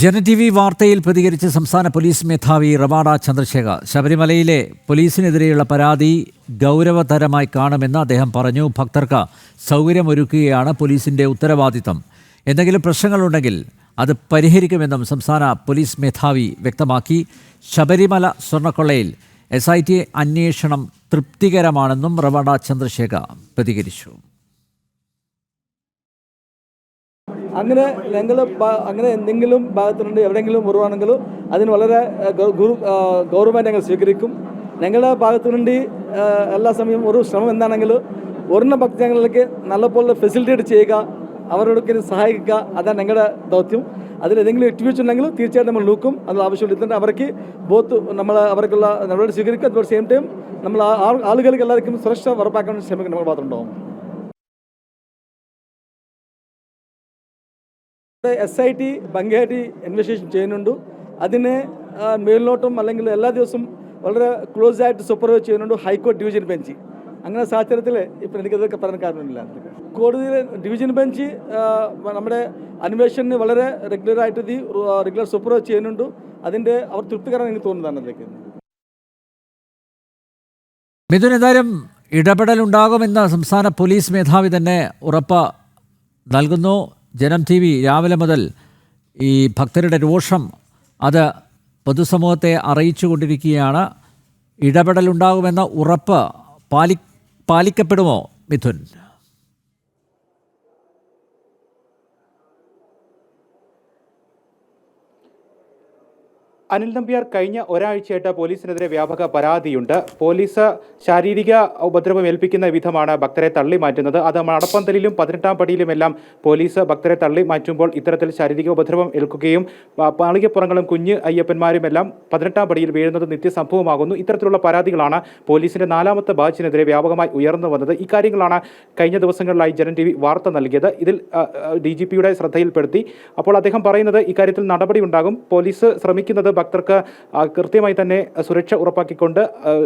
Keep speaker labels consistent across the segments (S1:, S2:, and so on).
S1: ജന T V വാർത്തയിൽ പ്രതികരിച്ച് സംസ്ഥാന പോലീസ് മേധാവി റവാഡ ചന്ദ്രശേഖർ ശബരിമലയിലെ പോലീസിനെതിരെയുള്ള പരാതി ഗൗരവതരമായി കാണുമെന്ന് അദ്ദേഹം പറഞ്ഞു. ഭക്തർക്ക് സൗകര്യമൊരുക്കുകയാണ് പോലീസിൻ്റെ ഉത്തരവാദിത്തം. എന്തെങ്കിലും പ്രശ്നങ്ങളുണ്ടെങ്കിൽ അത് പരിഹരിക്കുമെന്നും സംസ്ഥാന പോലീസ് മേധാവി വ്യക്തമാക്കി. ശബരിമല സ്വർണ്ണക്കൊള്ളയിൽ SIT അന്വേഷണം തൃപ്തികരമാണെന്നും റവാഡ ചന്ദ്രശേഖർ പ്രതികരിച്ചു.
S2: അങ്ങനെ ഞങ്ങൾ അങ്ങനെ എന്തെങ്കിലും ഭാഗത്തുനിന്ന് എവിടെയെങ്കിലും വരുവാണെങ്കിലും അതിന് വളരെ ഗൗരവമായി ഞങ്ങൾ സ്വീകരിക്കും. ഞങ്ങളുടെ ഭാഗത്തു നിന്ന് എല്ലാ സമയവും ഒരു ശ്രമം എന്താണെങ്കിലും വരുന്ന ഭക്തജനങ്ങളിലേക്ക് നല്ലപോലെ ഫെസിലിറ്റേറ്റ് ചെയ്യുക, അവരോടൊക്കെ സഹായിക്കുക, അതാണ് ഞങ്ങളുടെ ദൗത്യം. അതിൽ ഏതെങ്കിലും ഇട്ടുവീഴ്ച തീർച്ചയായിട്ടും നമ്മൾ നോക്കും. അതിൽ ആവശ്യമുണ്ട് അവർക്ക് അവർക്കുള്ള നടപടി സ്വീകരിക്കുക. അറ്റ് ദ സെയിം ടൈം നമ്മൾ ആളുകൾക്ക് എല്ലാവർക്കും സുരക്ഷ ഉറപ്പാക്കാൻ ശ്രമിക്കും. നമ്മൾ മാത്രമുണ്ടാവും. SIT ഭംഗിയായിട്ട് ഇൻവെസ്റ്റിഗേഷൻ ചെയ്യുന്നുണ്ട്. അതിന് മേൽനോട്ടം അല്ലെങ്കിൽ എല്ലാ ദിവസവും വളരെ ക്ലോസ് ആയിട്ട് സൂപ്പർവൈസ് ചെയ്യുന്നുണ്ട് ഹൈക്കോടതി ഡിവിഷൻ ബെഞ്ച്. അങ്ങനെ സാഹചര്യത്തിൽ ഇപ്പം എനിക്കതൊക്കെ പറയാൻ കാരണമില്ല. കോടതി ഡിവിഷൻ ബെഞ്ച് നമ്മുടെ അന്വേഷണത്തിന് വളരെ റെഗുലർ സൂപ്പർവൈസ് ചെയ്യുന്നുണ്ട്. അതിൻ്റെ അവർ തൃപ്തികരം എനിക്ക് തോന്നുന്നതാണ് അതിലേക്ക്.
S1: മിഥുൻ, എന്തായാലും ഇടപെടലുണ്ടാകുമെന്ന് സംസ്ഥാന പോലീസ് മേധാവി തന്നെ ഉറപ്പ് നൽകുന്നു. ജനം TV രാവിലെ മുതൽ ഈ ഭക്തരുടെ രോഷം അത് പൊതുസമൂഹത്തെ അറിയിച്ചു കൊണ്ടിരിക്കുകയാണ്. ഇടപെടലുണ്ടാകുമെന്ന ഉറപ്പ് പാലിക്കപ്പെടുമോ മിഥുൻ?
S3: അനിൽ നമ്പ്യാർ, കഴിഞ്ഞ ഒരാഴ്ചയായിട്ട് പോലീസിനെതിരെ വ്യാപക പരാതിയുണ്ട്. പോലീസ് ശാരീരിക ഉപദ്രവം ഏൽപ്പിക്കുന്ന വിധമാണ് ഭക്തരെ തള്ളി മാറ്റുന്നത്. അത് മടപ്പന്തലിലും 18-ാം പടിയിലുമെല്ലാം പോലീസ് ഭക്തരെ തള്ളി മാറ്റുമ്പോൾ ഇത്തരത്തിൽ ശാരീരിക ഉപദ്രവം ഏൽക്കുകയും മാളികപ്പുറങ്ങളും കുഞ്ഞ് അയ്യപ്പന്മാരുമെല്ലാം 18-ാം പടിയിൽ വീഴുന്നത് നിത്യസംഭവമാകുന്നു. ഇത്തരത്തിലുള്ള പരാതികളാണ് പോലീസിന്റെ 4ാമത്തെ ബാച്ചിനെതിരെ വ്യാപകമായി ഉയർന്നു വന്നത്. ഇക്കാര്യങ്ങളാണ് കഴിഞ്ഞ ദിവസങ്ങളിലായി ജനം TV വാർത്ത നൽകിയത്. ഇതിൽ DGPയുടെ ശ്രദ്ധയിൽപ്പെടുത്തി. അപ്പോൾ അദ്ദേഹം പറയുന്നത് ഇക്കാര്യത്തിൽ നടപടി ഉണ്ടാകും. പോലീസ് ശ്രമിക്കുന്നത് ഭക്തർക്ക് കൃത്യമായി തന്നെ സുരക്ഷ ഉറപ്പാക്കിക്കൊണ്ട്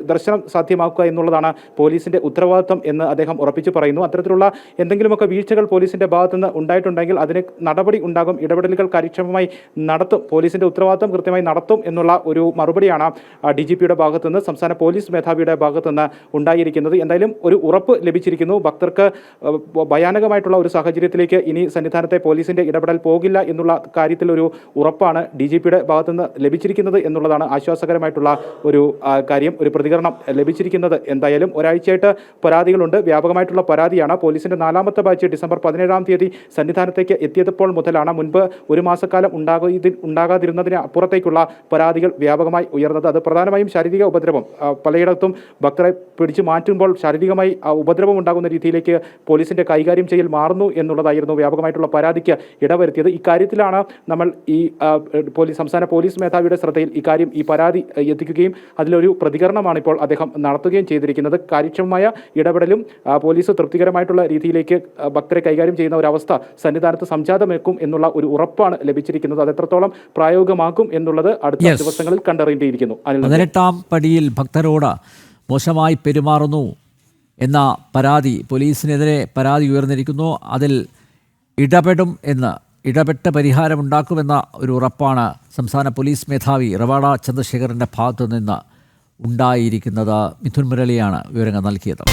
S3: ദർശനം സാധ്യമാക്കുക എന്നുള്ളതാണ് പോലീസിന്റെ ഉത്തരവാദിത്വം എന്ന് അദ്ദേഹം ഉറപ്പിച്ചു പറയുന്നു. അത്തരത്തിലുള്ള എന്തെങ്കിലുമൊക്കെ വീഴ്ചകൾ പോലീസിന്റെ ഭാഗത്തുനിന്ന് ഉണ്ടായിട്ടുണ്ടെങ്കിൽ അതിന് നടപടി ഉണ്ടാകും, ഇടപെടലുകൾ കാര്യക്ഷമമായി നടത്തും, പോലീസിന്റെ ഉത്തരവാദിത്വം കൃത്യമായി നടത്തും എന്നുള്ള ഒരു മറുപടിയാണ് DGPയുടെ ഭാഗത്തുനിന്ന് സംസ്ഥാന പോലീസ് മേധാവിയുടെ ഭാഗത്തുനിന്ന് ഉണ്ടായിരിക്കുന്നത്. എന്തായാലും ഒരു ഉറപ്പ് ലഭിച്ചിരിക്കുന്നു. ഭക്തർക്ക് ഭയാനകമായിട്ടുള്ള ഒരു സാഹചര്യത്തിലേക്ക് ഇനി സന്നിധാനത്തെ പോലീസിന്റെ ഇടപെടൽ പോകില്ല എന്നുള്ള കാര്യത്തിൽ ഒരു ഉറപ്പാണ് DGPയുടെ ഭാഗത്തുനിന്ന് ലഭിച്ചിരിക്കുന്നത് എന്നുള്ളതാണ് ആശ്വാസകരമായിട്ടുള്ള ഒരു കാര്യം. ഒരു പ്രതികരണം ലഭിച്ചിരിക്കുന്നത്. എന്തായാലും ഒരാഴ്ചയായിട്ട് പരാതികളുണ്ട്. വ്യാപകമായിട്ടുള്ള പരാതിയാണ്. പോലീസിന്റെ 4ാമത്തെ ബാച്ച് ഡിസംബർ 17-ാം തീയതി സന്നിധാനത്തേക്ക് എത്തിയപ്പോൾ മുതലാണ് മുൻപ് ഒരു മാസക്കാലം ഉണ്ടാകാതിരുന്നതിന് അപ്പുറത്തേക്കുള്ള പരാതികൾ വ്യാപകമായി ഉയർന്നത്. അത് പ്രധാനമായും ശാരീരിക ഉപദ്രവം. പലയിടത്തും ഭക്തരെ പിടിച്ചു മാറ്റുമ്പോൾ ശാരീരികമായി ഉപദ്രവം ഉണ്ടാകുന്ന രീതിയിലേക്ക് പോലീസിന്റെ കൈകാര്യം ചെയ്യൽ മാറുന്നു എന്നുള്ളതായിരുന്നു വ്യാപകമായിട്ടുള്ള പരാതിക്ക് ഇടവരുത്തിയത്. ഇക്കാര്യത്തിലാണ് നമ്മൾ ഈ സംസ്ഥാന പോലീസ് മേധാവിയുടെ ശ്രദ്ധയിൽ ഈ പരാതി എത്തിക്കുകയും അതിലൊരു പ്രതികരണമാണ് ഇപ്പോൾ അദ്ദേഹം നടത്തുകയും ചെയ്തിരിക്കുന്നത്. കാര്യക്ഷമമായ ഇടപെടലും പോലീസ് തൃപ്തികരമായിട്ടുള്ള രീതിയിലേക്ക് ഭക്തരെ കൈകാര്യം ചെയ്യുന്ന ഒരു അവസ്ഥ സന്നിധാനത്ത് സംജാതമേക്കും എന്നുള്ള ഒരു ഉറപ്പാണ് ലഭിച്ചിരിക്കുന്നത്. അത് എത്രത്തോളം പ്രായോഗികമാക്കും എന്നുള്ളത് അടുത്ത ദിവസങ്ങളിൽ കണ്ടറിയേണ്ടിയിരിക്കുന്നു.
S1: 18-ാം പടിയിൽ ഭക്തരോട് മോശമായി പെരുമാറുന്നു എന്ന പരാതി, പോലീസിനെതിരെ പരാതി ഉയർന്നിരിക്കുന്നു. അതിൽ ഇടപെട്ട് പരിഹാരമുണ്ടാക്കുമെന്ന ഒരു ഉറപ്പാണ് സംസ്ഥാന പോലീസ് മേധാവി റവാഡ ചന്ദ്രശേഖറിൻ്റെ ഭാഗത്തു നിന്ന് ഉണ്ടായിരിക്കുന്നത്. മിഥുൻ മുരളിയാണ് വിവരങ്ങൾ നൽകിയത്.